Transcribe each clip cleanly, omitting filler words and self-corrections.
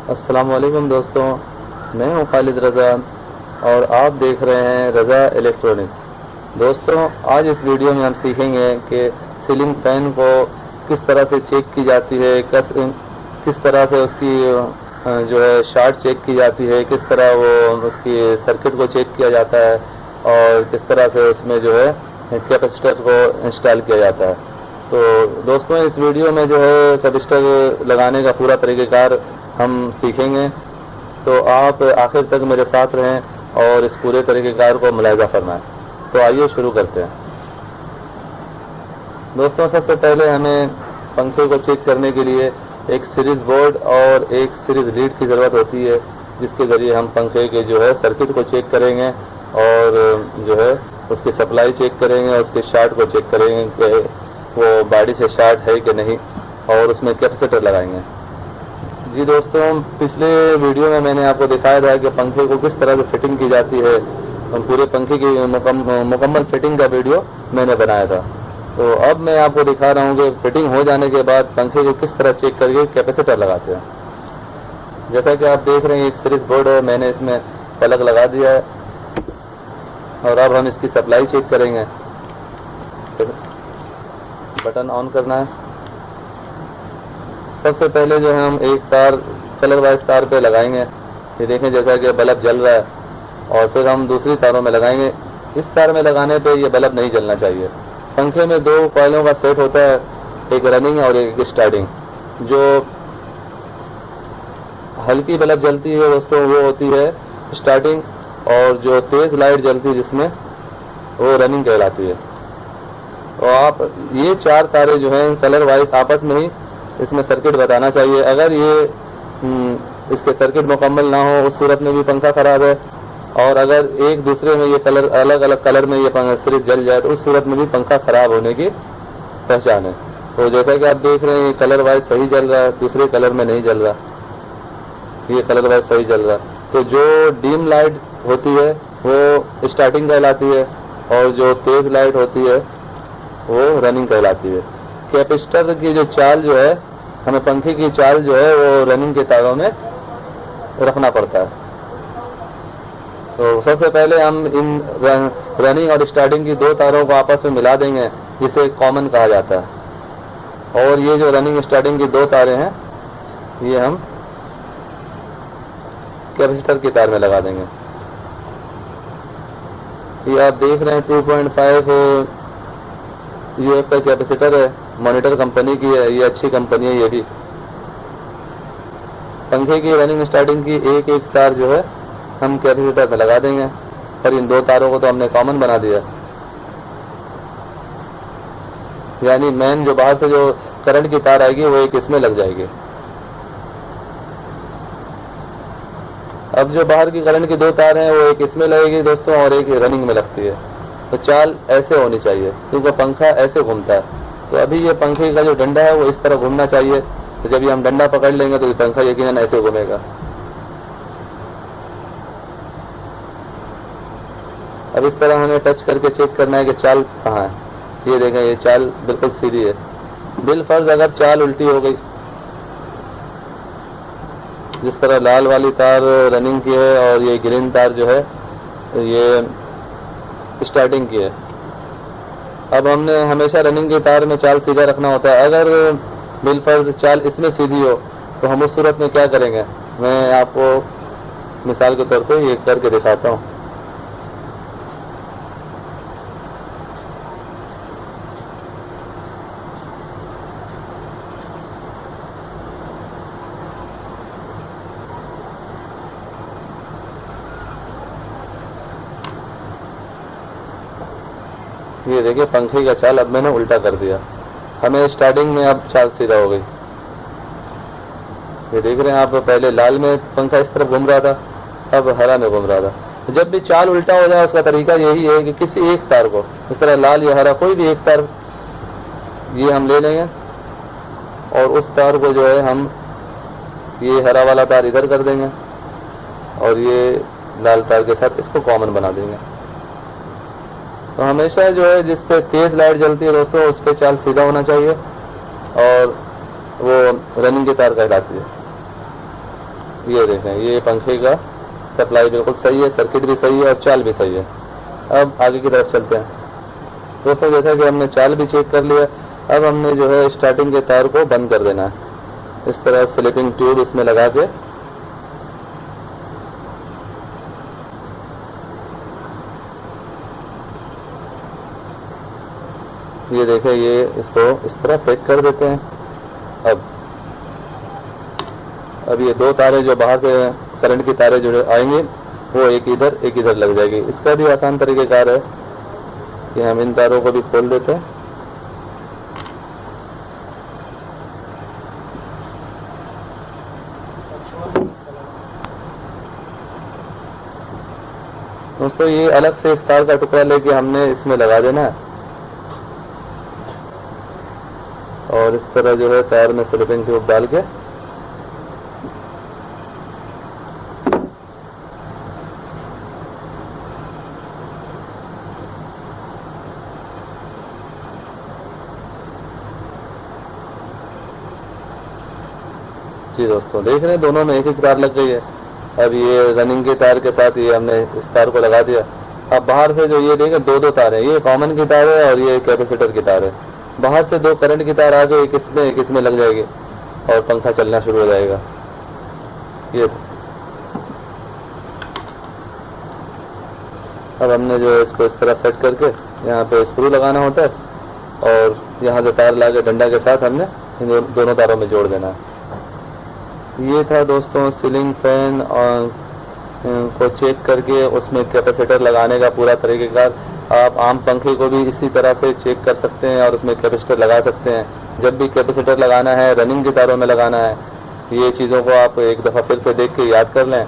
अस्सलाम वालेकुम दोस्तों, मैं हूं खालिद रज़ा और आप देख रहे हैं रज़ा इलेक्ट्रॉनिक्स। दोस्तों, आज इस वीडियो में हम सीखेंगे कि सीलिंग फ़ैन को किस तरह से चेक की जाती है, किस तरह से उसकी जो है शार्ट चेक की जाती है, किस तरह वो उसकी सर्किट को चेक किया जाता है और किस तरह से उसमें जो है कैपेसिटर को इंस्टॉल किया जाता है। तो दोस्तों, इस वीडियो में जो है कैपेसिटर लगाने का पूरा तरीक़ेकार हम सीखेंगे, तो आप आखिर तक मेरे साथ रहें और इस पूरे तरीक़ेकार को मुलाहिज़ा फरमाएं। तो आइए शुरू करते हैं। दोस्तों, सबसे पहले हमें पंखे को चेक करने के लिए एक सीरीज़ बोर्ड और एक सीरीज़ लीड की ज़रूरत होती है, जिसके ज़रिए हम पंखे के जो है सर्किट को चेक करेंगे और जो है उसकी सप्लाई चेक करेंगे, उसके शार्ट को चेक करेंगे कि वो बॉडी से शार्ट है कि नहीं, और उसमें कैपेसिटर लगाएंगे। जी दोस्तों, पिछले वीडियो में मैंने आपको दिखाया था कि पंखे को किस तरह से फिटिंग की जाती है। पूरे पंखे की मुकम्मल फिटिंग का वीडियो मैंने बनाया था। तो अब मैं आपको दिखा रहा हूँ कि फिटिंग हो जाने के बाद पंखे को किस तरह चेक करके कैपेसिटर लगाते हैं। जैसा कि आप देख रहे हैं, एक सीरीज बोर्ड है, मैंने इसमें प्लग लगा दिया है और अब हम इसकी सप्लाई चेक करेंगे। बटन ऑन करना है। सबसे पहले जो है हम एक तार कलर वाइज तार पे लगाएंगे। ये देखें जैसा कि बल्ब जल रहा है, और फिर हम दूसरी तारों में लगाएंगे। इस तार में लगाने पे ये बल्ब नहीं जलना चाहिए। पंखे में दो कॉइलों का सेट होता है, एक रनिंग और एक स्टार्टिंग। जो हल्की बल्ब जलती है दोस्तों वो होती है स्टार्टिंग, और जो तेज़ लाइट जलती है जिसमें वो रनिंग कहलाती है। और आप ये चार तारे जो हैं कलर वाइज आपस में ही इसमें सर्किट बताना चाहिए। अगर ये इसके सर्किट मुकम्मल ना हो उस सूरत में भी पंखा ख़राब है, और अगर एक दूसरे में ये कलर अलग अलग कलर में ये सीरीज जल जाए तो उस सूरत में भी पंखा ख़राब होने की पहचान है। तो जैसा कि आप देख रहे हैं, कलर वाइज सही जल रहा है, दूसरे कलर में नहीं जल रहा, ये कलर वाइज सही जल रहा है। तो जो डीम लाइट होती है वो स्टार्टिंग कहलाती है, और जो तेज़ लाइट होती है वो रनिंग कहलाती है। कैपेसिटर की जो चाल जो है, हमें पंखे की चाल जो है वो रनिंग के तारों में रखना पड़ता है। तो सबसे पहले हम इन रनिंग और स्टार्टिंग की दो तारों को आपस में मिला देंगे, जिसे कॉमन कहा जाता है। और ये जो रनिंग स्टार्टिंग की दो तारें हैं ये हम कैपेसिटर की तार में लगा देंगे। ये आप देख रहे हैं 2.5 यूएफ का कैपेसिटर है, मॉनिटर कंपनी की है, ये अच्छी कंपनी है। ये भी पंखे की रनिंग स्टार्टिंग की एक एक तार जो है हम कैपेसिटर में लगा देंगे, और इन दो तारों को तो हमने कॉमन बना दिया। यानी मेन जो बाहर से जो करंट की तार आएगी वो एक इसमें लग जाएगी। अब जो बाहर की करंट की दो तार हैं वो एक इसमें लगेगी दोस्तों, और एक रनिंग में लगती है। तो चाल ऐसे होनी चाहिए, क्योंकि पंखा ऐसे घूमता है। तो अभी ये पंखे का जो डंडा है वो इस तरह घूमना चाहिए। तो जब ये हम डंडा पकड़ लेंगे तो ये पंखा यकीनन ऐसे घूमेगा। अब इस तरह हमें टच करके चेक करना है कि चाल कहाँ है। ये देखें, ये चाल बिल्कुल सीधी है। बिल फर्ज अगर चाल उल्टी हो गई, जिस तरह लाल वाली तार रनिंग की है और ये ग्रीन तार जो है ये स्टार्टिंग की है। अब हमने हमेशा रनिंग की तार में चाल सीधा रखना होता है। अगर बिल फर्ज चाल इसमें सीधी हो तो हम उस सूरत में क्या करेंगे, मैं आपको मिसाल के तौर पे ये करके दिखाता हूँ। ये देखिए पंखे का चाल अब मैंने उल्टा कर दिया। हमें स्टार्टिंग में अब चाल सीधा हो गई। ये देख रहे हैं आप, पहले लाल में पंखा इस तरफ घूम रहा था, अब हरा में घूम रहा था। जब भी चाल उल्टा हो जाए उसका तरीका यही है कि किसी एक तार को, इस तरह लाल या हरा कोई भी एक तार ये हम ले लेंगे, और उस तार को जो है हम ये हरा वाला तार इधर कर देंगे और ये लाल तार के साथ इसको कॉमन बना देंगे। तो हमेशा जो है जिस पे तेज़ लाइट जलती है दोस्तों उस पे चाल सीधा होना चाहिए, और वो रनिंग की तार कहलाती है। ये देखें, ये पंखे का सप्लाई बिल्कुल सही है, सर्किट भी सही है और चाल भी सही है। अब आगे की तरफ चलते हैं दोस्तों। जैसा कि हमने चाल भी चेक कर लिया, अब हमने जो है स्टार्टिंग के तार को बंद कर देना है। इस तरह स्लिपिंग ट्यूब इसमें लगा के ये देखें, ये इसको इस तरह पैक कर देते हैं। अब ये दो तारे जो बाहर से करंट की तारे जो आएंगी वो एक इधर लग जाएगी। इसका भी आसान तरीक़ेकार है कि हम इन तारों को भी खोल देते हैं। दोस्तों ये अलग से एक तार का टुकड़ा लेके हमने इसमें लगा देना है और इस तरह जो है तार में स्लिपिंग ट्यूब डाल के जी दोस्तों देख रहे हैं दोनों में एक तार लग गई है। अब ये रनिंग के तार के साथ ये हमने इस तार को लगा दिया। अब बाहर से जो ये देखें दो तार है, ये कॉमन की तार है और ये कैपेसिटर की तार है। बाहर से दो करंट की तार आ गई, एक इसमें लग जाएगी और पंखा चलना शुरू हो जाएगा। ये अब हमने जो है इसको इस तरह सेट करके यहाँ पे स्क्रू लगाना होता है और यहाँ से तार ला के डंडा के साथ हमने इन दोनों तारों में जोड़ देना है। ये था दोस्तों सीलिंग फैन और को चेक करके उसमें कैपेसिटर लगाने का पूरा तरीक़ेकार। आप आम पंखे को भी इसी तरह से चेक कर सकते हैं और उसमें कैपेसिटर लगा सकते हैं। जब भी कैपेसिटर लगाना है, रनिंग की तारों में लगाना है, ये चीज़ों को आप एक दफ़ा फिर से देख के याद कर लें।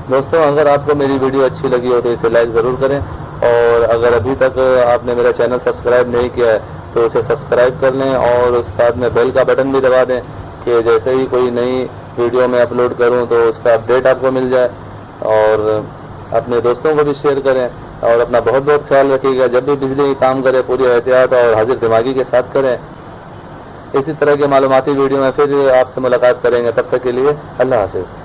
दोस्तों अगर आपको मेरी वीडियो अच्छी लगी हो तो इसे लाइक ज़रूर करें और अगर अभी तक आपने मेरा चैनल सब्सक्राइब नहीं किया है तो उसे सब्सक्राइब कर लें और उस साथ में बेल का बटन भी दबा दें कि जैसे ही कोई नई वीडियो में अपलोड करूं तो उसका अपडेट आपको मिल जाए। और अपने दोस्तों को भी शेयर करें और अपना बहुत बहुत ख्याल रखिएगा। जब भी बिजली काम करें पूरी एहतियात और हाजिर दिमागी के साथ करें। इसी तरह के मालूमाती वीडियो में फिर आपसे मुलाकात करेंगे, तब तक के लिए अल्लाह हाफिज़।